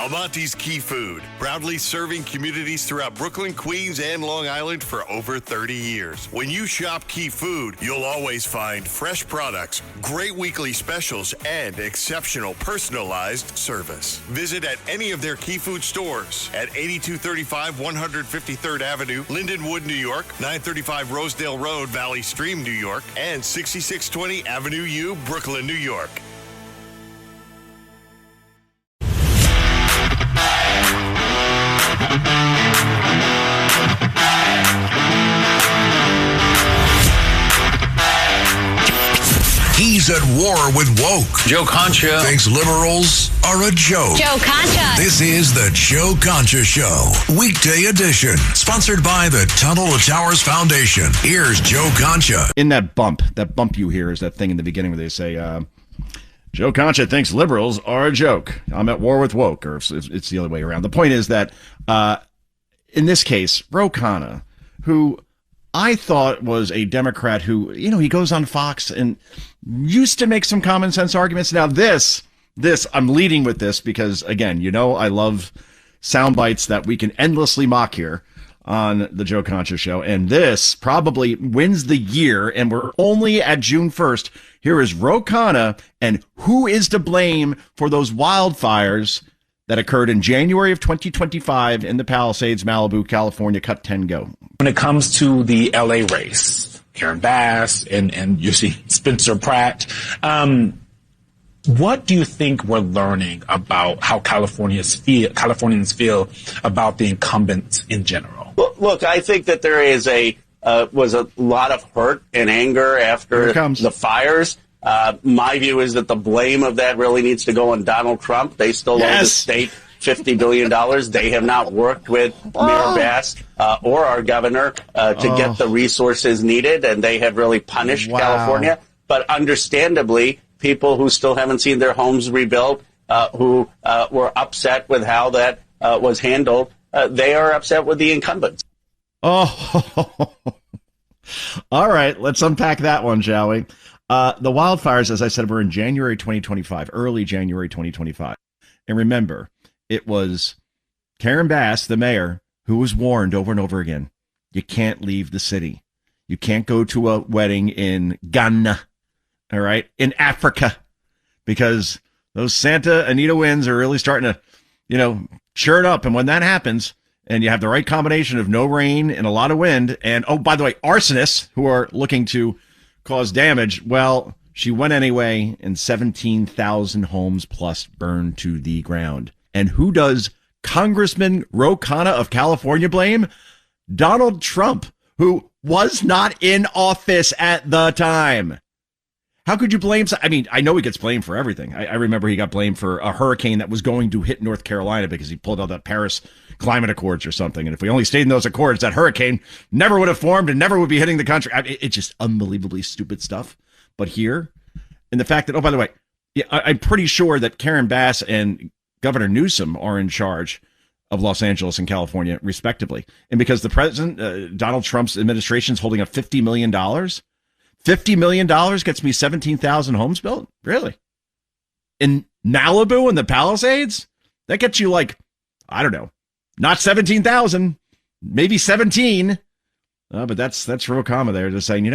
Almonte's Key Food, proudly serving communities throughout Brooklyn, Queens, and Long Island for over 30 years. When you shop Key Food, you'll always find fresh products, great weekly specials, and exceptional personalized service. Visit at any of their Key Food stores at 8235 153rd Avenue, Lindenwood, New York, 935 Rosedale Road, Valley Stream, New York, and 6620 Avenue U, Brooklyn, New York. He's at war with woke. Joe Concha thinks liberals are a joke. Joe Concha. This is the Joe Concha Show, weekday edition, sponsored by the Tunnel to Towers Foundation. Here's Joe Concha. In that bump you hear is that thing in the beginning where they say, Joe Concha thinks liberals are a joke. I'm at war with woke, or it's the other way around. The point is that in this case, Ro Khanna, who I thought was a Democrat who, he goes on Fox and used to make some common sense arguments. Now this, I'm leading with this because, again, I love sound bites that we can endlessly mock here on the Joe Concha Show. And this probably wins the year, and we're only at June 1st. Here is Ro Khanna and who is to blame for those wildfires that occurred in January of 2025 in the Palisades, Malibu, California. Cut 10, go. When it comes to the LA race, Karen Bass and you see Spencer Pratt, what do you think we're learning about how Californians feel about the incumbents in general? Well, look, I think that there is was a lot of hurt and anger after the fires. My view is that the blame of that really needs to go on Donald Trump. They still owe the state $50 billion. They have not worked with Mayor Bass or our governor to get the resources needed, and they have really punished California. But understandably, people who still haven't seen their homes rebuilt, who were upset with how that was handled, they are upset with the incumbents. Oh, all right. Let's unpack that one, shall we? The wildfires, as I said, were in January 2025, early January 2025. And remember, it was Karen Bass, the mayor, who was warned over and over again, you can't leave the city. You can't go to a wedding in Ghana, all right, in Africa, because those Santa Anita winds are really starting to, churn up. And when that happens, and you have the right combination of no rain and a lot of wind, and, oh, by the way, arsonists who are looking to cause damage, well, she went anyway, and 17,000 homes plus burned to the ground. And who does Congressman Ro Khanna of California blame? Donald Trump, who was not in office at the time. How could you blame? I mean, I know he gets blamed for everything. I remember he got blamed for a hurricane that was going to hit North Carolina because he pulled out that Paris Climate Accords or something. And if we only stayed in those accords, that hurricane never would have formed and never would be hitting the country. It's just unbelievably stupid stuff. But here, and the fact that, oh, by the way, I'm pretty sure that Karen Bass and Governor Newsom are in charge of Los Angeles and California, respectively. And because the president, Donald Trump's administration, is holding up $50 million, $50 million gets me 17,000 homes built? Really? In Malibu and the Palisades? That gets you I don't know, not 17,000, maybe 17. But that's Ro Khanna there, just saying,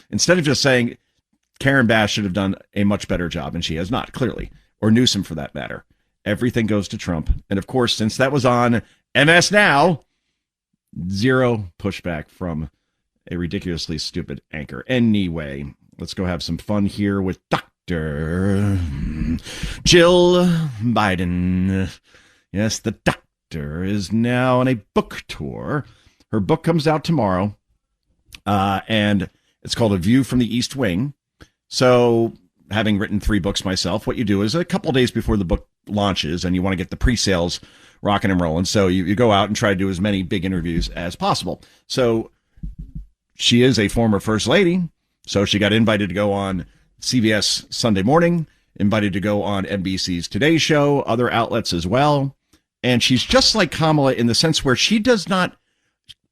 instead of just saying Karen Bass should have done a much better job, and she has not, clearly, or Newsom for that matter. Everything goes to Trump. And of course, since that was on MS Now, zero pushback from a ridiculously stupid anchor. Anyway, let's go have some fun here with Dr. Jill Biden. Yes, the doctor is now on a book tour. Her book comes out tomorrow, and it's called A View from the East Wing. So, having written 3 books myself, what you do is a couple days before the book launches, and you want to get the pre-sales rocking and rolling. So you go out and try to do as many big interviews as possible. So she is a former first lady. So she got invited to go on CBS Sunday Morning, invited to go on NBC's Today Show, other outlets as well. And she's just like Kamala in the sense where she does not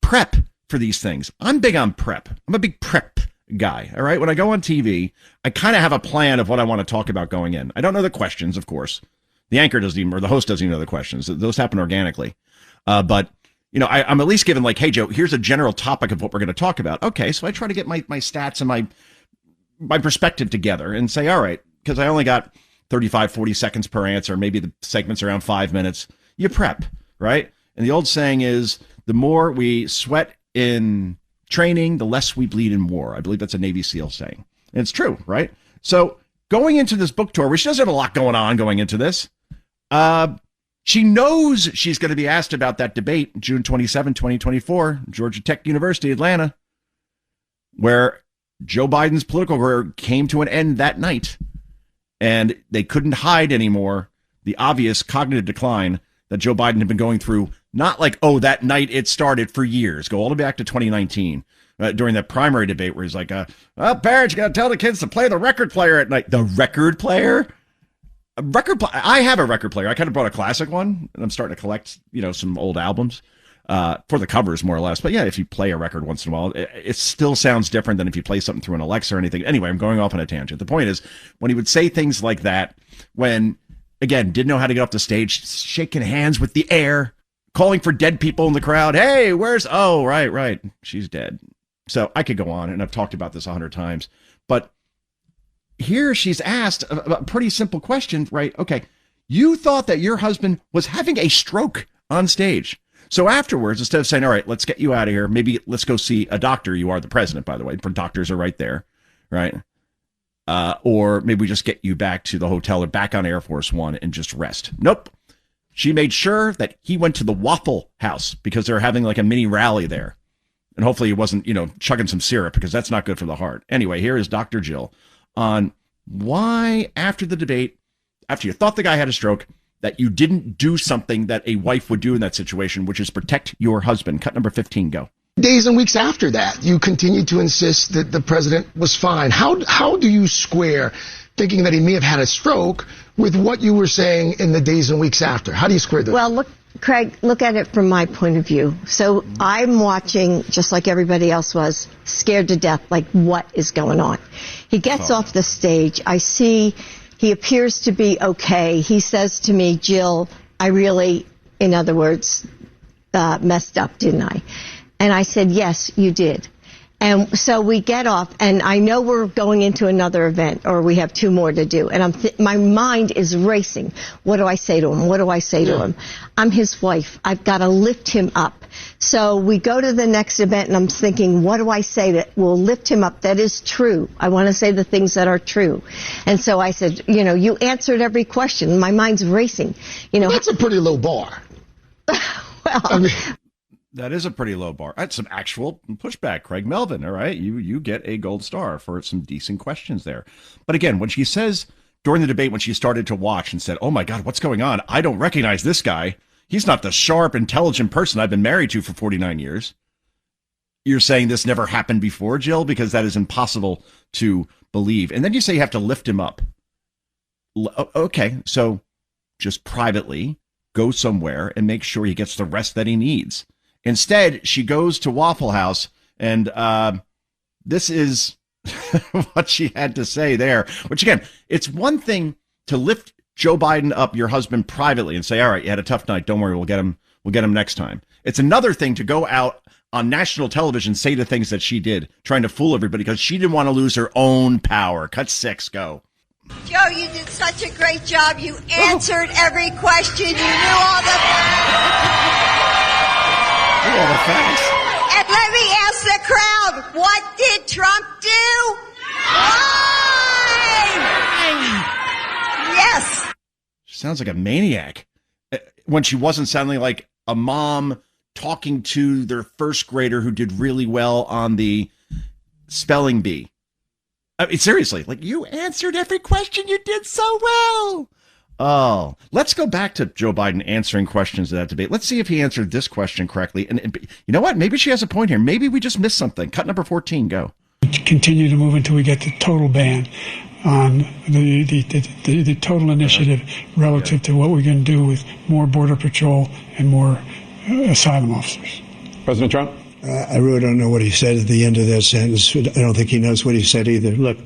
prep for these things. I'm big on prep. I'm a big prep guy. All right. When I go on TV, I kind of have a plan of what I want to talk about going in. I don't know the questions, of course. The anchor doesn't even, or the host doesn't even know the questions. Those happen organically. But, you know, I'm at least given like, hey, Joe, here's a general topic of what we're going to talk about. Okay, so I try to get my stats and my perspective together and say, all right, because I only got 35, 40 seconds per answer. Maybe the segment's around 5 minutes. You prep, right? And the old saying is, the more we sweat in training, the less we bleed in war. I believe that's a Navy SEAL saying. And it's true, right? So going into this book tour, which does have a lot going on going into this, she knows she's going to be asked about that debate June 27, 2024, Georgia Tech University, Atlanta, where Joe Biden's political career came to an end that night. And they couldn't hide anymore the obvious cognitive decline that Joe Biden had been going through. Not like, oh, that night it started, for years. Go all the way back to 2019 during that primary debate where he's like, well, parents, you got to tell the kids to play the record player at night. The record player? I have a record player. I kind of brought a classic one, and I'm starting to collect, you know, some old albums for the covers, more or less. But yeah, if you play a record once in a while, it still sounds different than if you play something through an Alexa or anything. Anyway, I'm going off on a tangent. The point is, when he would say things like that, when, again, didn't know how to get off the stage, shaking hands with the air, calling for dead people in the crowd. Hey, oh, right. She's dead. So I could go on, and I've talked about this 100 times. But here she's asked a pretty simple question, right? Okay, you thought that your husband was having a stroke on stage. So afterwards, instead of saying, all right, let's get you out of here, maybe let's go see a doctor. You are the president, by the way. Doctors are right there, right? Or maybe we just get you back to the hotel or back on Air Force One and just rest. Nope. She made sure that he went to the Waffle House because they're having like a mini rally there. And hopefully he wasn't, you know, chugging some syrup because that's not good for the heart. Anyway, here is Dr. Jill on why, after the debate, after you thought the guy had a stroke, that you didn't do something that a wife would do in that situation, which is protect your husband. Cut number 15, go. Days and weeks after that, you continued to insist that the president was fine. How do you square thinking that he may have had a stroke with what you were saying in the days and weeks after? How do you square that? Well, look, Craig, look at it from my point of view. So I'm watching, just like everybody else was, scared to death, like what is going on? He gets off the stage. I see he appears to be okay. He says to me, Jill, I really, in other words, messed up, didn't I? And I said, yes, you did. And so we get off, and I know we're going into another event, or we have 2 more to do. And my mind is racing. What do I say to him? What do I say to him? I'm his wife. I've got to lift him up. So we go to the next event, and I'm thinking, what do I say that will lift him up? That is true. I want to say the things that are true. And so I said, you know, you answered every question. My mind's racing. You know, that's a pretty low bar. Well, I mean, that is a pretty low bar. That's some actual pushback, Craig Melvin. All right, you get a gold star for some decent questions there. But again, when she says during the debate, when she started to watch and said, "Oh my God, what's going on? I don't recognize this guy. He's not the sharp, intelligent person I've been married to for 49 years." You're saying this never happened before, Jill, because that is impossible to believe. And then you say you have to lift him up. Okay, so just privately go somewhere and make sure he gets the rest that he needs. Instead, she goes to Waffle House, and this is what she had to say there. Which, again, it's one thing to lift Joe Biden up, your husband, privately and say, all right, you had a tough night. Don't worry, we'll get him next time. It's another thing to go out on national television, say the things that she did, trying to fool everybody because she didn't want to lose her own power. Cut 6, go. Joe, you did such a great job. You answered every question. You knew all the facts. And let me ask the crowd, what did Trump do? Lie! Yes. She sounds like a maniac when she wasn't sounding like a mom talking to their first grader who did really well on the spelling bee. I mean, seriously, like, you answered every question. You did so well. Oh, let's go back to Joe Biden answering questions in that debate. Let's see if he answered this question correctly. And you know what? Maybe she has a point here. Maybe we just missed something. Cut number 14, go. Continue to move until we get the total ban on the total initiative relative to what we're going to do with more Border Patrol and more asylum officers. President Trump? I really don't know what he said at the end of that sentence. I don't think he knows what he said either. Look.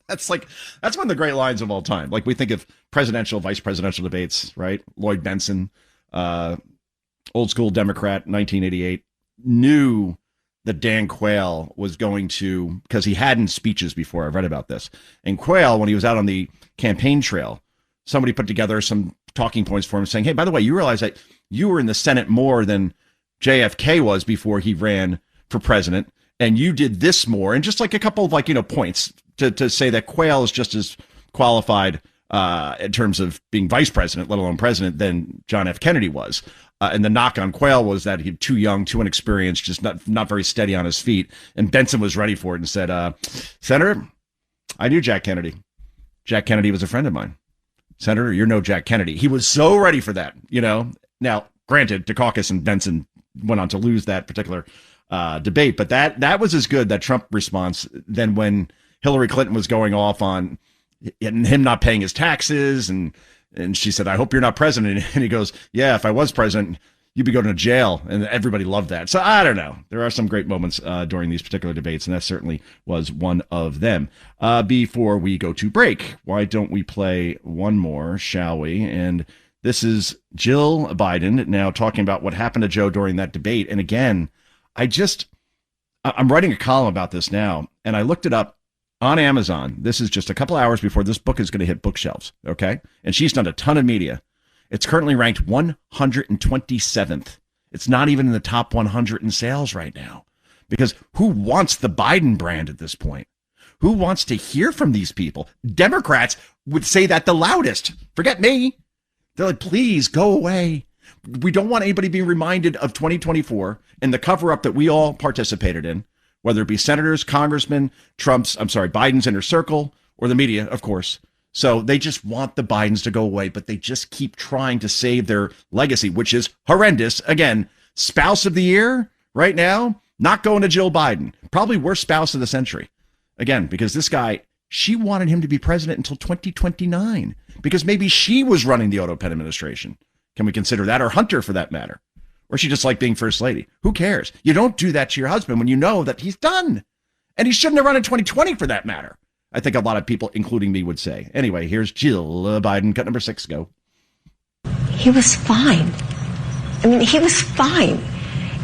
That's one of the great lines of all time. Like we think of presidential, vice presidential debates, right? Lloyd Benson, old school Democrat, 1988, knew that Dan Quayle was going to, because he hadn't speeches before. I've read about this. And Quayle, when he was out on the campaign trail, somebody put together some talking points for him saying, hey, by the way, you realize that you were in the Senate more than JFK was before he ran for president, and you did this more, and just like a couple of points to say that Quayle is just as qualified in terms of being vice president, let alone president, than John F. Kennedy was. And the knock on Quayle was that he's too young, too inexperienced, just not very steady on his feet. And Benson was ready for it and said, Senator, I knew Jack Kennedy. Jack Kennedy was a friend of mine. Senator, you're no Jack Kennedy. He was so ready for that, Now, granted, Dukakis and Benson went on to lose that particular debate, but that was as good, that Trump response, than when Hillary Clinton was going off on him not paying his taxes, and she said, I hope you're not president. And he goes, yeah, if I was president, you'd be going to jail. And everybody loved that. So I don't know. There are some great moments during these particular debates, and that certainly was one of them. Before we go to break, why don't we play one more, shall we? And this is Jill Biden now talking about what happened to Joe during that debate. And again, I'm writing a column about this now, and I looked it up on Amazon. This is just a couple hours before this book is going to hit bookshelves, okay? And she's done a ton of media. It's currently ranked 127th. It's not even in the top 100 in sales right now. Because who wants the Biden brand at this point? Who wants to hear from these people? Democrats would say that the loudest. Forget me. They're like, please go away. We don't want anybody being reminded of 2024 and the cover-up that we all participated in, whether it be senators, congressmen, Biden's inner circle, or the media, of course. So they just want the Bidens to go away, but they just keep trying to save their legacy, which is horrendous. Again, spouse of the year right now, not going to Jill Biden. Probably worst spouse of the century. Again, because this guy, she wanted him to be president until 2029, because maybe she was running the Auto Pen administration. Can we consider that? Or Hunter, for that matter? Or she just liked being first lady? Who cares? You don't do that to your husband when you know that he's done. And he shouldn't have run in 2020, for that matter. I think a lot of people, including me, would say. Anyway, here's Jill Biden, cut number 6, go. He was fine. I mean, he was fine.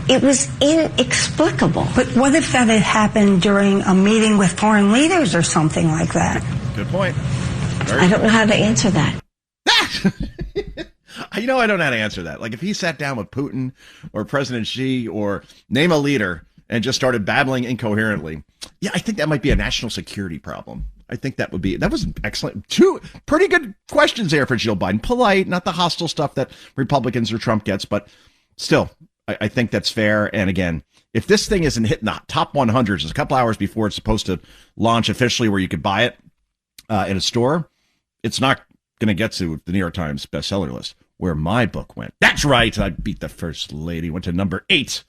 It was inexplicable. But what if that had happened during a meeting with foreign leaders or something like that? Good point. I don't know how to answer that. I don't know how to answer that. Like if he sat down with Putin or President Xi or name a leader and just started babbling incoherently, yeah, I think that might be a national security problem. I think that was excellent. 2 pretty good questions there for Jill Biden. Polite, not the hostile stuff that Republicans or Trump gets, but still, I think that's fair. And again, if this thing isn't hitting the top 100s just a couple hours before it's supposed to launch officially where you could buy it in a store, it's not going to get to the New York Times bestseller list, where my book went. That's right. I beat the first lady, went to number 8.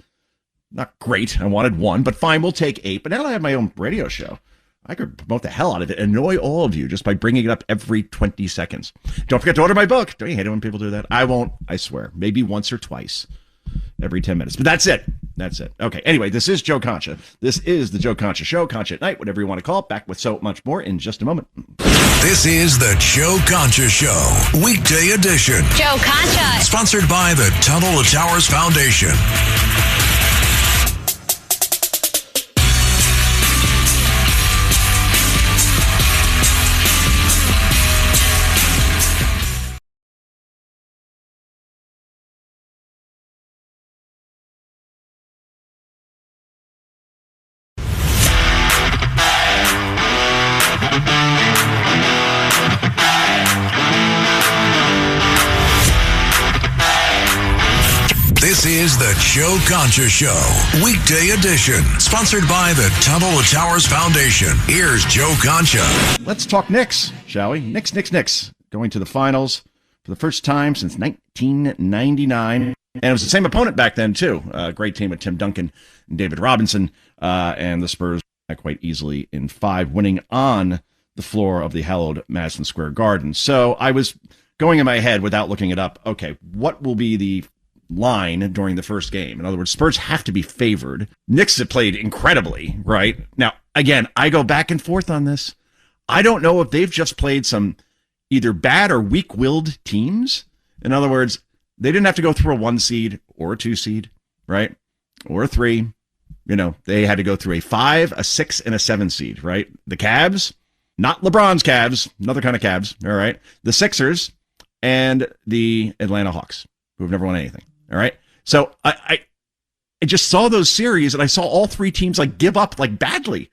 Not great. I wanted 1, but fine, we'll take 8. But now I have my own radio show. I could promote the hell out of it, annoy all of you just by bringing it up every 20 seconds. Don't forget to order my book. Don't you hate it when people do that? I won't, I swear. Maybe once or twice every 10 minutes. But that's it. That's it. Okay. Anyway, this is Joe Concha. This is the Joe Concha Show. Concha at night, whatever you want to call it. Back with so much more in just a moment. This is the Joe Concha Show, weekday edition. Joe Concha. Sponsored by the Tunnel to Towers Foundation. This is the Joe Concha Show, weekday edition, sponsored by the Tunnel to Towers Foundation. Here's Joe Concha. Let's talk Knicks, shall we? Knicks. Going to the finals for the first time since 1999. And it was the same opponent back then, too. A great team with Tim Duncan and David Robinson. And the Spurs quite easily in 5, winning on the floor of the hallowed Madison Square Garden. So I was going in my head without looking it up. Okay, what will be the line during the first game? In other words, Spurs have to be favored. Knicks have played incredibly, right? Now, again, I go back and forth on this. I don't know if they've just played some either bad or weak-willed teams. In other words, they didn't have to go through a 1 seed or a 2 seed, right? Or a 3. They had to go through a 5, a 6, and a 7 seed, right? The Cavs, not LeBron's Cavs, another kind of Cavs, all right? The Sixers and the Atlanta Hawks, who have never won anything, all right? So I just saw those series, and I saw all 3 teams give up badly.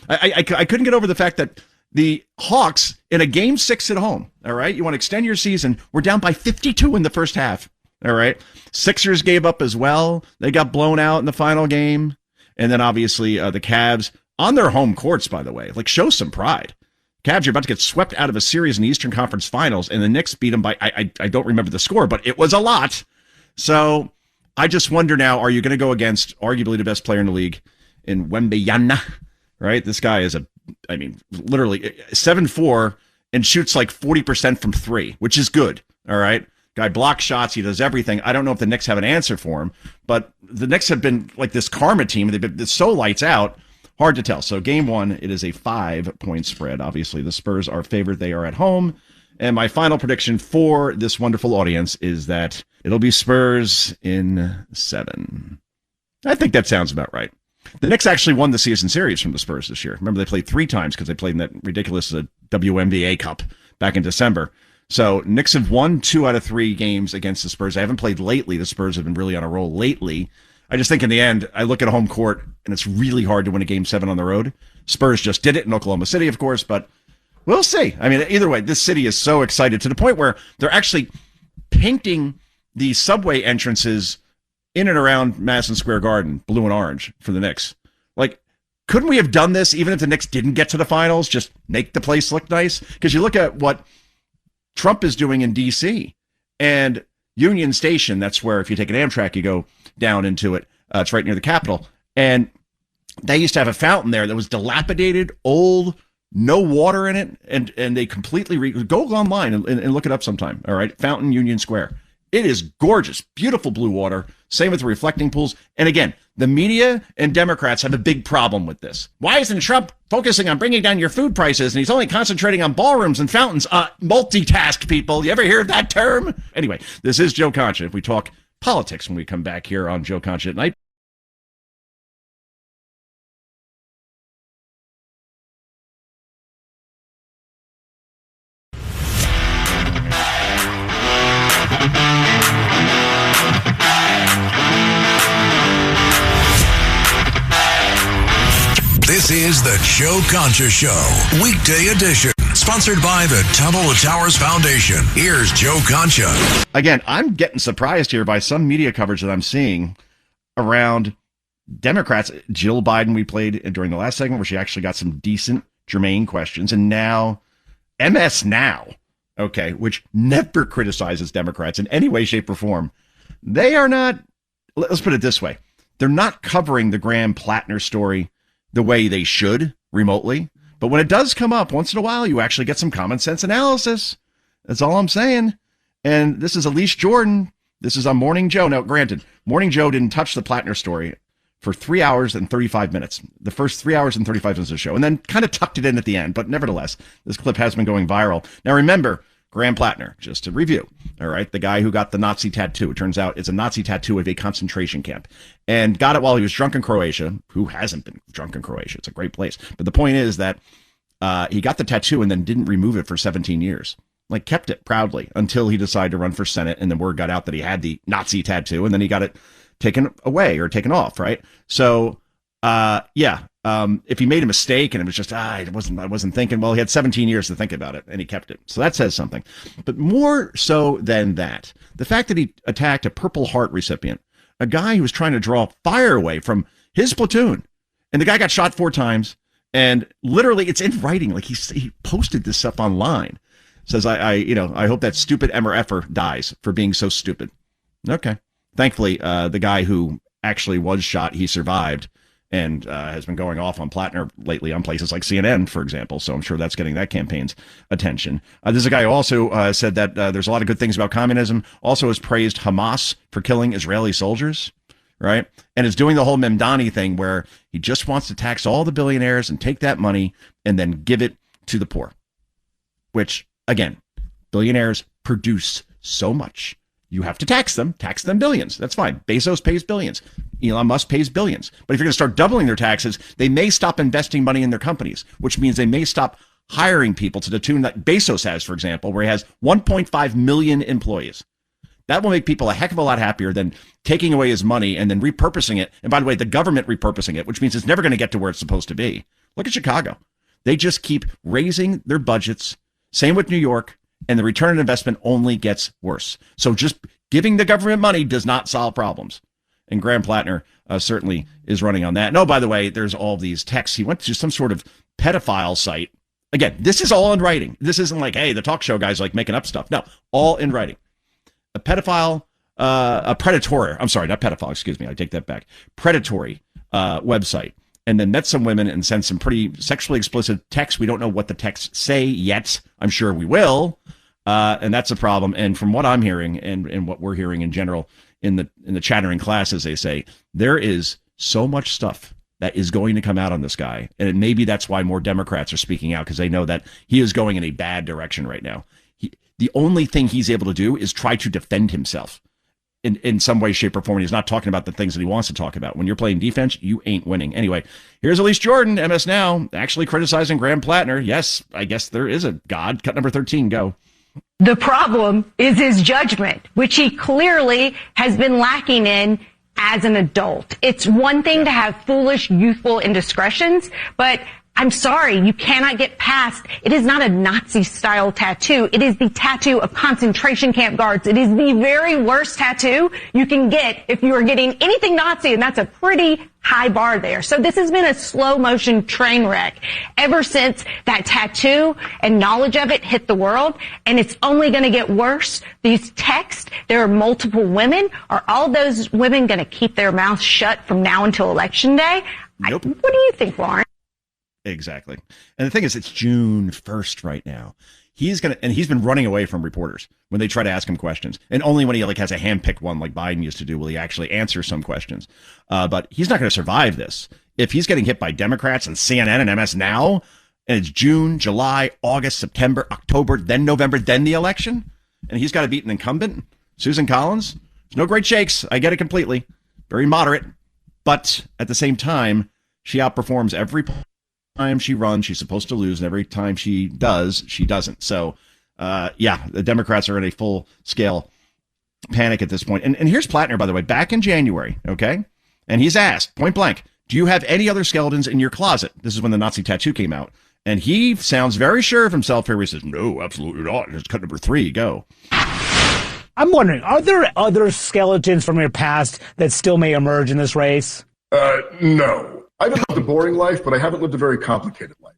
I couldn't get over the fact that the Hawks, in a game 6 at home, all right, you want to extend your season, we're down by 52 in the first half, all right? Sixers gave up as well. They got blown out in the final game. And then obviously the Cavs, on their home courts, by the way, show some pride. Cavs are about to get swept out of a series in the Eastern Conference Finals, and the Knicks beat them by, I don't remember the score, but it was a lot. So I just wonder now, are you going to go against arguably the best player in the league in Wembanyama, right? This guy is literally 7'4" and shoots 40% from 3, which is good. All right. Guy blocks shots. He does everything. I don't know if the Knicks have an answer for him, but the Knicks have been this karma team. They've been so lights out. Hard to tell. So game 1, it is a 5-point spread. Obviously, the Spurs are favored. They are at home. And my final prediction for this wonderful audience is that it'll be Spurs in 7. I think that sounds about right. The Knicks actually won the season series from the Spurs this year. Remember, they played 3 times because they played in that ridiculous WNBA Cup back in December. So Knicks have won 2 out of 3 games against the Spurs. They haven't played lately. The Spurs have been really on a roll lately. I just think in the end, I look at home court, and it's really hard to win a game 7 on the road. Spurs just did it in Oklahoma City, of course, but we'll see. Either way, this city is so excited to the point where they're actually painting the subway entrances in and around Madison Square Garden blue and orange for the Knicks. Couldn't we have done this even if the Knicks didn't get to the finals? Just make the place look nice? Because you look at what Trump is doing in D.C. and Union Station, that's where if you take an Amtrak, you go down into it. It's right near the Capitol. And they used to have a fountain there that was dilapidated, old, no water in it. And they completely go online and look it up sometime. All right. Fountain Union Square. It is gorgeous, beautiful blue water. Same with the reflecting pools. And again, the media and Democrats have a big problem with this. Why isn't Trump focusing on bringing down your food prices? And he's only concentrating on ballrooms and fountains. Multitask, people. You ever hear of that term? Anyway, this is Joe Concha. If we talk politics when we come back here on Joe Concha at Night. This is the Joe Concha Show, weekday edition, sponsored by the Tunnel to Towers Foundation. Here's Joe Concha. Again, I'm getting surprised here by some media coverage that I'm seeing around Democrats. Jill Biden, we played during the last segment where she actually got some decent, germane questions. And now MS Now, okay, which never criticizes Democrats in any way, shape, or form. They are not, let's put it this way, they're not covering the Graham Plattner story the way they should remotely. But when it does come up once in a while, you actually get some common sense analysis. That's all I'm saying. And this is Elise Jordan. This is on Morning Joe. Now, granted, Morning Joe didn't touch the Plattner story for 3 hours and 35 minutes, the first 3 hours and 35 minutes of the show, and then kind of tucked it in at the end. But nevertheless, this clip has been going viral. Now, remember, Graham Plattner, just to review, all right, the guy who got the Nazi tattoo. It turns out it's a Nazi tattoo of a concentration camp and got it while he was drunk in Croatia. Who hasn't been drunk in Croatia? It's a great place. But the point is that he got the tattoo and then didn't remove it for 17 years. Kept it proudly until he decided to run for Senate. And then word got out that he had the Nazi tattoo and then he got it taken away or taken off, right? So, if he made a mistake and it was just, I wasn't thinking, well, he had 17 years to think about it and he kept it. So that says something. But more so than that, the fact that he attacked a Purple Heart recipient, a guy who was trying to draw fire away from his platoon, and the guy got shot 4 times, and literally it's in writing. He posted this stuff online. Says, I hope that stupid MRFer dies for being so stupid. Okay. Thankfully, the guy who actually was shot, he survived and has been going off on Plattner lately on places like CNN, for example. So I'm sure that's getting that campaign's attention. There's a guy who also said that there's a lot of good things about communism, also has praised Hamas for killing Israeli soldiers, right? And is doing the whole Memdani thing where he just wants to tax all the billionaires and take that money and then give it to the poor, which, again, billionaires produce so much. You have to tax them billions. That's fine. Bezos pays billions. Elon Musk pays billions. But if you're going to start doubling their taxes, they may stop investing money in their companies, which means they may stop hiring people to the tune that Bezos has, for example, where he has 1.5 million employees. That will make people a heck of a lot happier than taking away his money and then repurposing it. And by the way, the government repurposing it, which means it's never going to get to where it's supposed to be. Look at Chicago. They just keep raising their budgets. Same with New York. And the return on investment only gets worse. So just giving the government money does not solve problems. And Graham Plattner certainly is running on that. And oh, by the way, there's all these texts. He went to some sort of pedophile site. Again, this is all in writing. This isn't like, hey, the talk show guy's like making up stuff. No, all in writing. A pedophile, a predatory, I'm sorry, not pedophile, excuse me, I take that back. Predatory website. And then met some women and sent some pretty sexually explicit texts. We don't know what the texts say yet. I'm sure we will. And that's a problem. And from what I'm hearing and what we're hearing in general in the chattering class, as they say, there is so much stuff that is going to come out on this guy. And maybe that's why more Democrats are speaking out, because they know that he is going in a bad direction right now. The only thing he's able to do is try to defend himself in some way, shape, or form. He's not talking about the things that he wants to talk about. When you're playing defense, you ain't winning. Anyway, here's Elise Jordan, MS Now, actually criticizing Graham Plattner. Yes, I guess there is a God. Cut number 13, go. The problem is his judgment, which he clearly has been lacking in as an adult. It's one thing to have foolish, youthful indiscretions, but I'm sorry, you cannot get past. It is not a Nazi-style tattoo. It is the tattoo of concentration camp guards. It is the very worst tattoo you can get if you are getting anything Nazi, and that's a pretty high bar there. So this has been a slow-motion train wreck ever since that tattoo and knowledge of it hit the world, and it's only going to get worse. These texts, there are multiple women. Are all those women going to keep their mouths shut from now until Election Day? Nope. What do you think, Lauren? Exactly. And the thing is, it's June 1st right now. He's been running away from reporters when they try to ask him questions. And only when he has a hand-picked one like Biden used to do will he actually answer some questions. But he's not going to survive this. If he's getting hit by Democrats and CNN and MS Now, and it's June, July, August, September, October, then November, then the election, and he's got to beat an incumbent, Susan Collins, there's no great shakes. I get it completely. Very moderate. But at the same time, she outperforms every time she runs, she's supposed to lose, and every time she does, she doesn't. So, the Democrats are in a full-scale panic at this point. And here's Plattner, by the way, back in January, okay? And he's asked, point blank, do you have any other skeletons in your closet? This is when the Nazi tattoo came out. And he sounds very sure of himself here. He says, no, absolutely not. It's cut number 3, go. I'm wondering, are there other skeletons from your past that still may emerge in this race? No. I haven't lived a boring life, but I haven't lived a very complicated life.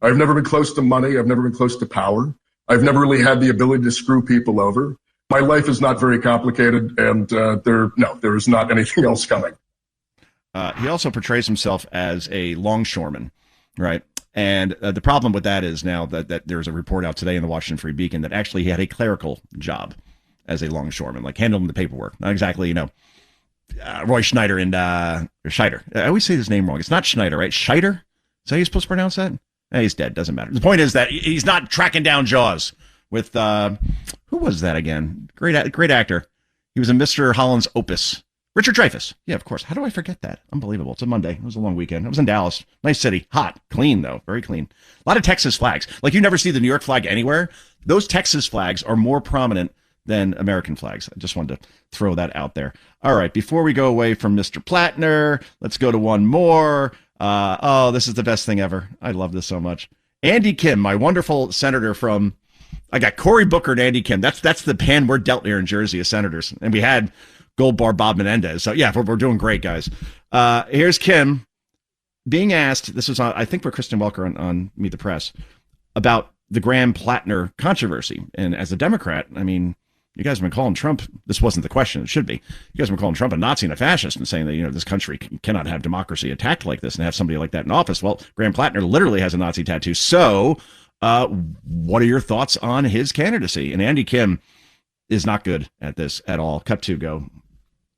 I've never been close to money. I've never been close to power. I've never really had the ability to screw people over. My life is not very complicated, and there is not anything else coming. He also portrays himself as a longshoreman, right? And the problem with that is now that there's a report out today in the Washington Free Beacon that actually he had a clerical job as a longshoreman, like handling the paperwork. Not exactly, Roy Schneider and Scheider. I always say his name wrong. It's not Schneider, right? Scheider? Is that how you're supposed to pronounce that? He's dead. Doesn't matter. The point is that he's not tracking down Jaws with who was that again? Great actor. He was in Mr. Holland's Opus. Richard Dreyfuss. Yeah, of course. How do I forget that? Unbelievable. It's a Monday. It was a long weekend. I was in Dallas. Nice city. Hot. Clean, though. Very clean. A lot of Texas flags. Like you never see the New York flag anywhere. Those Texas flags are more prominent than American flags. I just wanted to throw that out there. All right, before we go away from Mr. Plattner, let's go to one more. This is the best thing ever. I love this so much. Andy Kim, my wonderful senator from, I got Cory Booker and Andy Kim. That's the hand we're dealt here in Jersey as senators. And we had Gold Bar Bob Menendez. So yeah, we're doing great, guys. Here's Kim being asked, this was on, I think, for Kristen Welker on Meet the Press, about the Graham Plattner controversy. And as a Democrat, I mean, you guys have been calling Trump, this wasn't the question, it should be. You guys have been calling Trump a Nazi and a fascist and saying that, this country cannot have democracy attacked like this and have somebody like that in office. Well, Graham Plattner literally has a Nazi tattoo. So what are your thoughts on his candidacy? And Andy Kim is not good at this at all. Cut 2, go.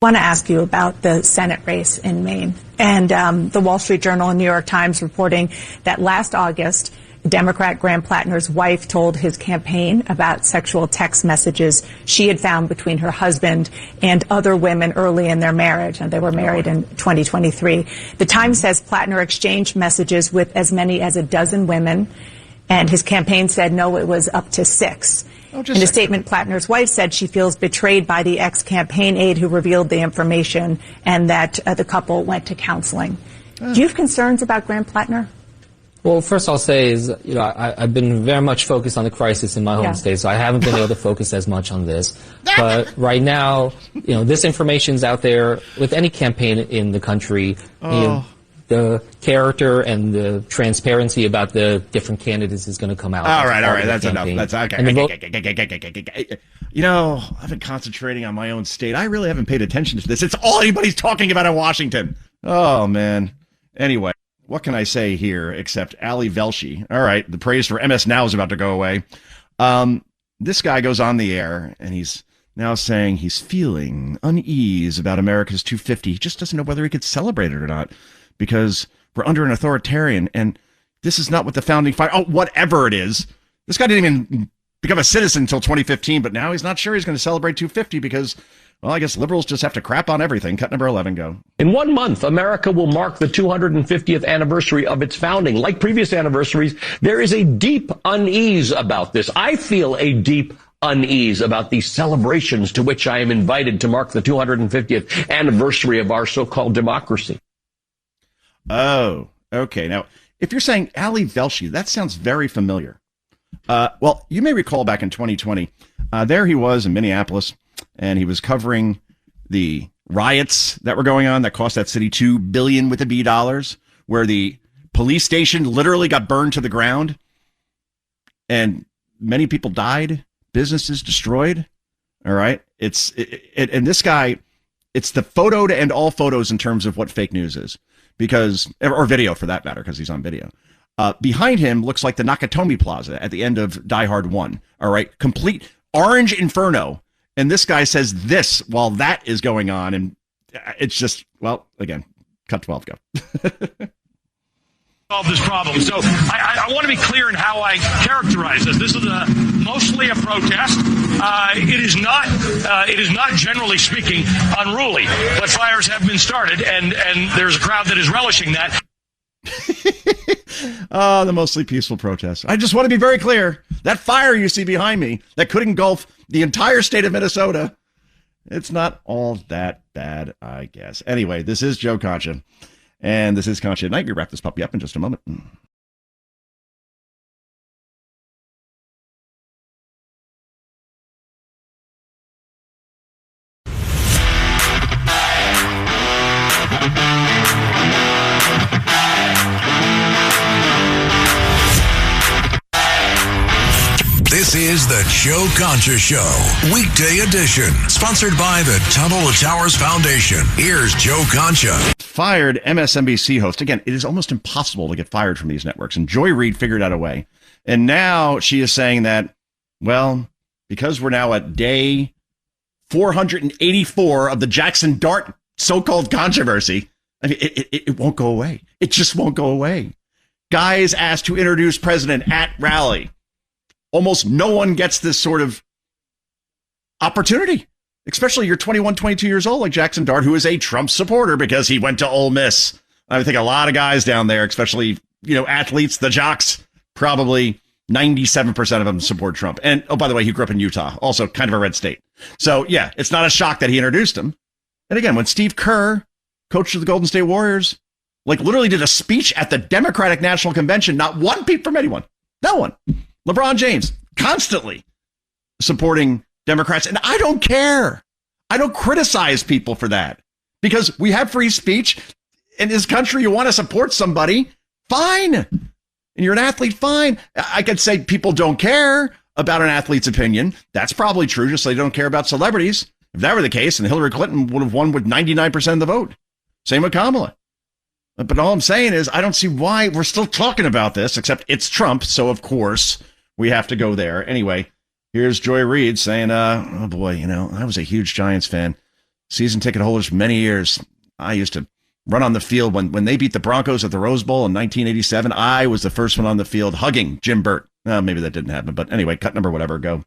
I want to ask you about the Senate race in Maine and the Wall Street Journal and New York Times reporting that last August, Democrat Graham Plattner's wife told his campaign about sexual text messages she had found between her husband and other women early in their marriage, and they were married in 2023. The Times says Plattner exchanged messages with as many as a dozen women, and his campaign said, no, it was up to 6. In a statement, Plattner's wife said she feels betrayed by the ex-campaign aide who revealed the information, and that the couple went to counseling. Do you have concerns about Graham Plattner? Well, first I'll say is, I've been very much focused on the crisis in my home state, so I haven't been able to focus as much on this. But right now, this information's out there with any campaign in the country. The character and the transparency about the different candidates is going to come out. All right, that's enough. That's okay. I've been concentrating on my own state. I really haven't paid attention to this. It's all anybody's talking about in Washington. Oh, man. Anyway, what can I say here except Ali Velshi? All right, the praise for MS Now is about to go away. This guy goes on the air, and he's now saying he's feeling unease about America's 250. He just doesn't know whether he could celebrate it or not, because we're under an authoritarian, and this is not what the founding whatever it is. This guy didn't even become a citizen until 2015, but now he's not sure he's going to celebrate 250 because, well, I guess liberals just have to crap on everything. Cut number 11, go. In 1 month, America will mark the 250th anniversary of its founding. Like previous anniversaries, there is a deep unease about this. I feel a deep unease about these celebrations to which I am invited to mark the 250th anniversary of our so-called democracy. Oh, okay. Now, if you're saying Ali Velshi, that sounds very familiar. Well, you may recall back in 2020, there he was in Minneapolis, and he was covering the riots that were going on that cost that city $2 billion with a B dollars, where the police station literally got burned to the ground, and many people died, businesses destroyed. All right. And this guy, it's the photo to end all photos in terms of what fake news is. Or video for that matter, because he's on video. Behind him looks like the Nakatomi Plaza at the end of Die Hard 1. All right. Complete orange inferno. And this guy says this while that is going on. And it's just, well, again, cut 12, go. Solve this problem. So I want to be clear in how I characterize this. This is mostly a protest. It is not generally speaking unruly, but fires have been started, and there's a crowd that is relishing that. The mostly peaceful protest. I just want to be very clear. That fire you see behind me that could engulf the entire state of Minnesota, it's not all that bad, I guess. Anyway, this is Joe Concha. And this is Concha at Night. We wrap this puppy up in just a moment. This is the Joe Concha Show, weekday edition, sponsored by the Tunnel to Towers Foundation. Here's Joe Concha. Fired MSNBC host. Again, it is almost impossible to get fired from these networks, and Joy Reid figured out a way. And now she is saying that, well, because we're now at day 484 of the Jackson Dart so-called controversy, I mean, it won't go away. It just won't go away. Guys asked to introduce president at rally. Almost no one gets this sort of opportunity, especially you're 21, 22 years old like Jackson Dart, who is a Trump supporter because he went to Ole Miss. I think a lot of guys down there, especially, athletes, the jocks, probably 97% of them support Trump. And, oh, by the way, he grew up in Utah, also kind of a red state. So, yeah, it's not a shock that he introduced him. And again, when Steve Kerr, coach of the Golden State Warriors, literally did a speech at the Democratic National Convention, not one peep from anyone. No one. LeBron James constantly supporting Democrats. And I don't care. I don't criticize people for that because we have free speech in this country. You want to support somebody, fine. And you're an athlete, fine. I could say people don't care about an athlete's opinion. That's probably true, just so they don't care about celebrities. If that were the case, then Hillary Clinton would have won with 99% of the vote. Same with Kamala. But all I'm saying is I don't see why we're still talking about this, except it's Trump. So, of course, we have to go there. Anyway, here's Joy Reid saying, oh, boy, I was a huge Giants fan. Season ticket holders for many years. I used to run on the field. When they beat the Broncos at the Rose Bowl in 1987, I was the first one on the field hugging Jim Burt. Maybe that didn't happen, but anyway, cut number whatever, go.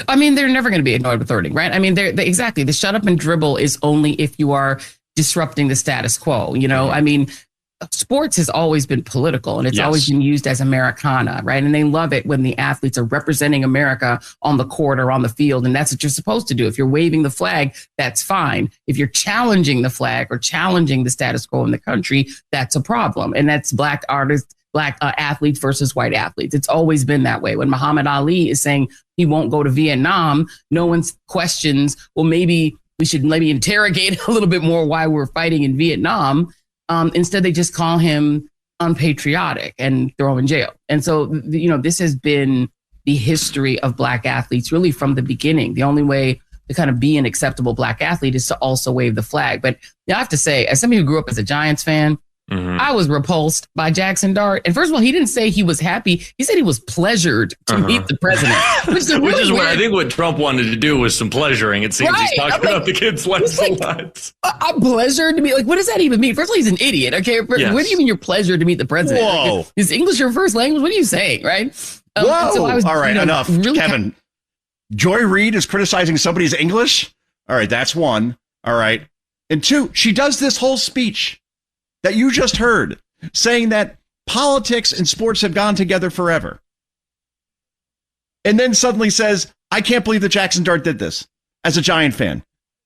I mean, they're never going to be ignored with 30, right? I mean, exactly. The shut up and dribble is only if you are disrupting the status quo. I mean, sports has always been political, and it's always been used as Americana, right? And they love it when the athletes are representing America on the court or on the field, and that's what you're supposed to do. If you're waving the flag, that's fine. If you're challenging the flag or challenging the status quo in the country, that's a problem. And that's black athletes versus white athletes. It's always been that way. When Muhammad Ali is saying he won't go to Vietnam, no one questions, well, maybe we should interrogate a little bit more why we're fighting in Vietnam. Instead, they just call him unpatriotic and throw him in jail. And so, this has been the history of black athletes really from the beginning. The only way to kind of be an acceptable black athlete is to also wave the flag. But I have to say, as somebody who grew up as a Giants fan, I was repulsed by Jackson Dart. And first of all, he didn't say he was happy. He said he was pleasured to meet the president. Which is what I think what Trump wanted to do was some pleasuring. It seems he's talking about the kids' lives a lot. I'm pleasured to meet. What does that even mean? First of all, he's an idiot. Okay. Yes. What do you mean you're pleasured to meet the president? Whoa. Like, is English your first language? What are you saying? Right. Whoa. So all right. Enough. Really Kevin. Joy Reid is criticizing somebody's English. All right. That's one. All right. And two, she does this whole speech that you just heard, saying that politics and sports have gone together forever. And then suddenly says, I can't believe that Jackson Dart did this as a Giant fan.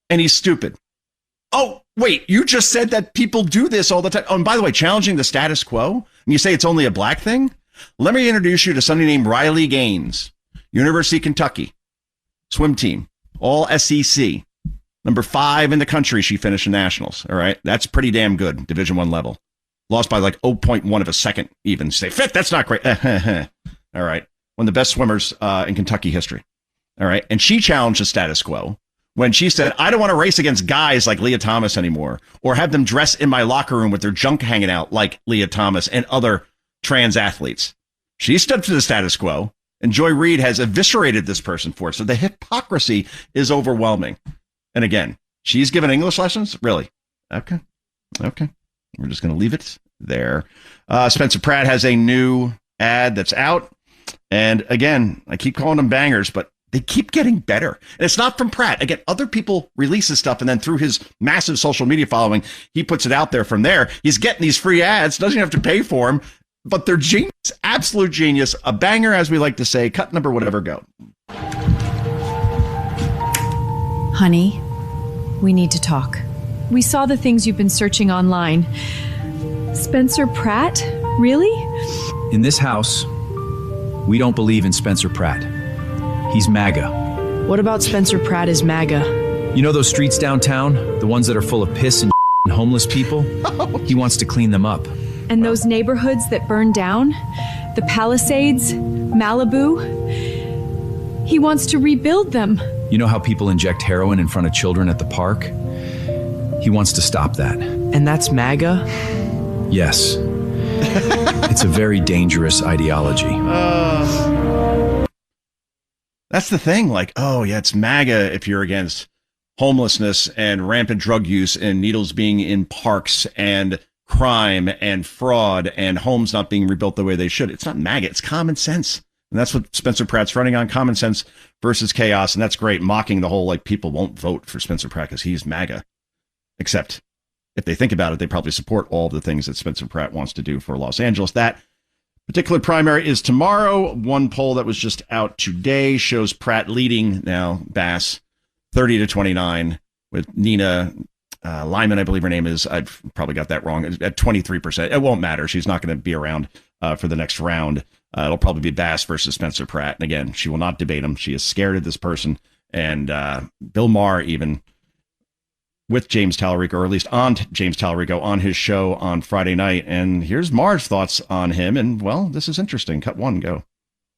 And he's stupid. Oh, wait, you just said that people do this all the time. Oh, and by the way, challenging the status quo, and you say it's only a black thing? Let me introduce you to somebody named Riley Gaines, University of Kentucky, swim team, all SEC. Number 5 in the country, she finished in nationals. All right. That's pretty damn good. Division I level. Lost by like 0.1 of a second even. Say, fifth, that's not great. All right. One of the best swimmers in Kentucky history. All right. And she challenged the status quo when she said, I don't want to race against guys like Leah Thomas anymore, or have them dress in my locker room with their junk hanging out like Leah Thomas and other trans athletes. She stood for the status quo, and Joy Reid has eviscerated this person for it. So the hypocrisy is overwhelming. And again, she's given English lessons? Really? Okay. We're just going to leave it there. Spencer Pratt has a new ad that's out. And again, I keep calling them bangers, but they keep getting better. And it's not from Pratt. Again, other people release this stuff, and then through his massive social media following, he puts it out there from there. He's getting these free ads, doesn't have to pay for them, but they're genius, absolute genius. A banger, as we like to say. Cut number whatever, go. Honey, we need to talk. We saw the things you've been searching online. Spencer Pratt? Really? In this house, we don't believe in Spencer Pratt. He's MAGA. What about Spencer Pratt is MAGA? You know those streets downtown? The ones that are full of piss and homeless people? He wants to clean them up. And those neighborhoods that burned down? The Palisades? Malibu? He wants to rebuild them. You know how people inject heroin in front of children at the park? He wants to stop that. And that's MAGA? Yes. It's a very dangerous ideology. That's the thing. Like, oh, yeah, it's MAGA if you're against homelessness and rampant drug use and needles being in parks and crime and fraud and homes not being rebuilt the way they should. It's not MAGA. It's common sense. And that's what Spencer Pratt's running on, common sense versus chaos. And that's great, mocking the whole, like, people won't vote for Spencer Pratt because he's MAGA. Except if they think about it, they probably support all the things that Spencer Pratt wants to do for Los Angeles. That particular primary is tomorrow. One poll that was just out today shows Pratt leading now, Bass, 30-29, with Nina Lyman, I believe her name is. I've probably got that wrong, at 23%. It won't matter. She's not going to be around for the next round. It'll probably be Bass versus Spencer Pratt. And again, she will not debate him. She is scared of this person. And Bill Maher, even with James Talarico, or at least on James Talarico, on his show on Friday night. And here's Maher's thoughts on him. And, well, this is interesting. Cut one, go.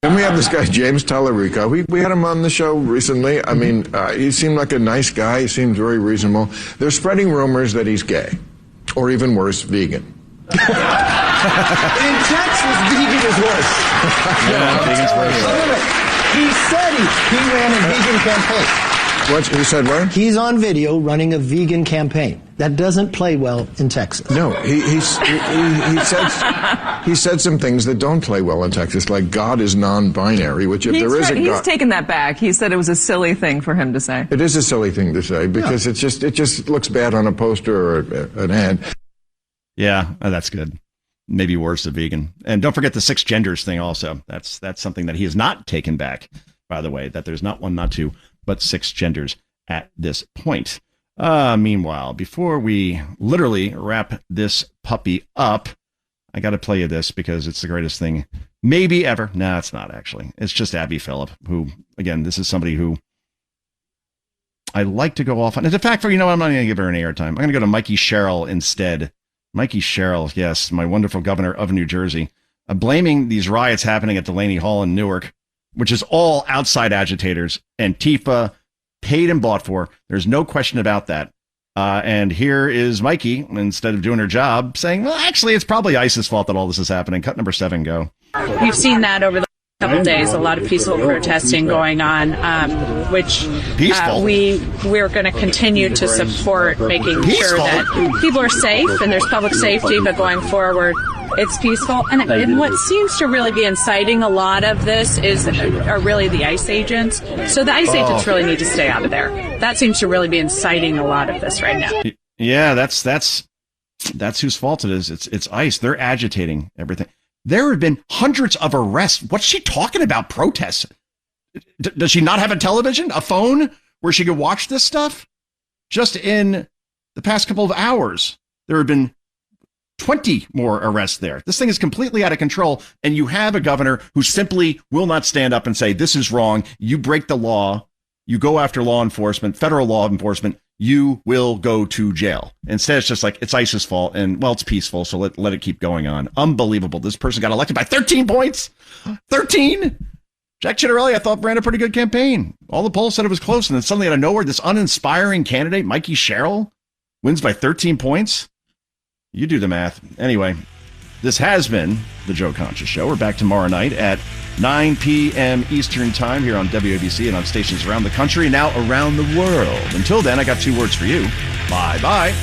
And we have this guy, James Talarico. We had him on the show recently. I mean, he seemed like a nice guy. He seems very reasonable. They're spreading rumors that he's gay, or even worse, vegan. In Texas, vegan is worse. Yeah, vegan's worse. He said he ran a vegan campaign. What? He said what? He's on video running a vegan campaign. That doesn't play well in Texas. No, he said some things that don't play well in Texas, like God is non-binary, which if there is a God... He's taken that back. He said it was a silly thing for him to say. It is a silly thing to say because it just looks bad on a poster or an ad. Yeah, that's good. Maybe worse, a vegan. And don't forget the 6 genders thing also. That's something that he has not taken back, by the way, that there's not 1, not 2, but 6 genders at this point. Meanwhile, before we literally wrap this puppy up, I got to play you this because it's the greatest thing maybe ever. No, it's not actually. It's just Abby Phillip, who, again, this is somebody who I like to go off on. As a fact, I'm not going to give her any airtime. I'm going to go to Mikey Sherrill instead. Mikey Sherrill, yes, my wonderful governor of New Jersey, blaming these riots happening at Delaney Hall in Newark, which is all outside agitators, Antifa, paid and bought for. There's no question about that. And here is Mikey, instead of doing her job, saying, well, actually, it's probably ICE's fault that all this is happening. Cut number 7, go. We've seen that over the couple of days, a lot of peaceful protesting going on, which we're going to continue to support, making sure that people are safe and there's public safety, but going forward, it's peaceful. And what seems to really be inciting a lot of this are really the ICE agents. So the ICE agents really need to stay out of there. That seems to really be inciting a lot of this right now. Yeah, that's whose fault it is. It's ICE. They're agitating everything. There have been hundreds of arrests. What's she talking about? Protests? Does she not have a television, a phone where she could watch this stuff? Just in the past couple of hours, there have been 20 more arrests there. This thing is completely out of control. And you have a governor who simply will not stand up and say, this is wrong. You break the law. You go after law enforcement, federal law enforcement. You will go to jail. Instead, it's just like, it's ICE's fault. And, well, it's peaceful, so let it keep going on. Unbelievable. This person got elected by 13 points. 13? Jack Ciattarelli, I thought, ran a pretty good campaign. All the polls said it was close. And then suddenly, out of nowhere, this uninspiring candidate, Mikey Sherrill, wins by 13 points. You do the math. Anyway, this has been the Joe Concha Show. We're back tomorrow night at 9 p.m. Eastern Time here on WABC and on stations around the country, now around the world. Until then, I got 2 words for you. Bye-bye.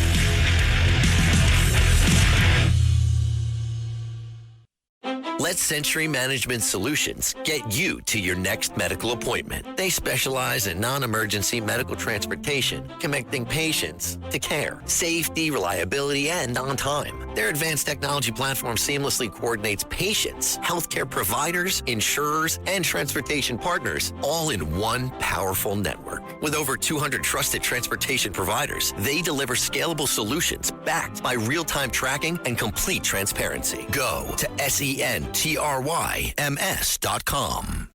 Let Century Management Solutions get you to your next medical appointment. They specialize in non-emergency medical transportation, connecting patients to care, safety, reliability, and on time. Their advanced technology platform seamlessly coordinates patients, healthcare providers, insurers, and transportation partners all in one powerful network. With over 200 trusted transportation providers, they deliver scalable solutions backed by real-time tracking and complete transparency. Go to SENTRYMS.com.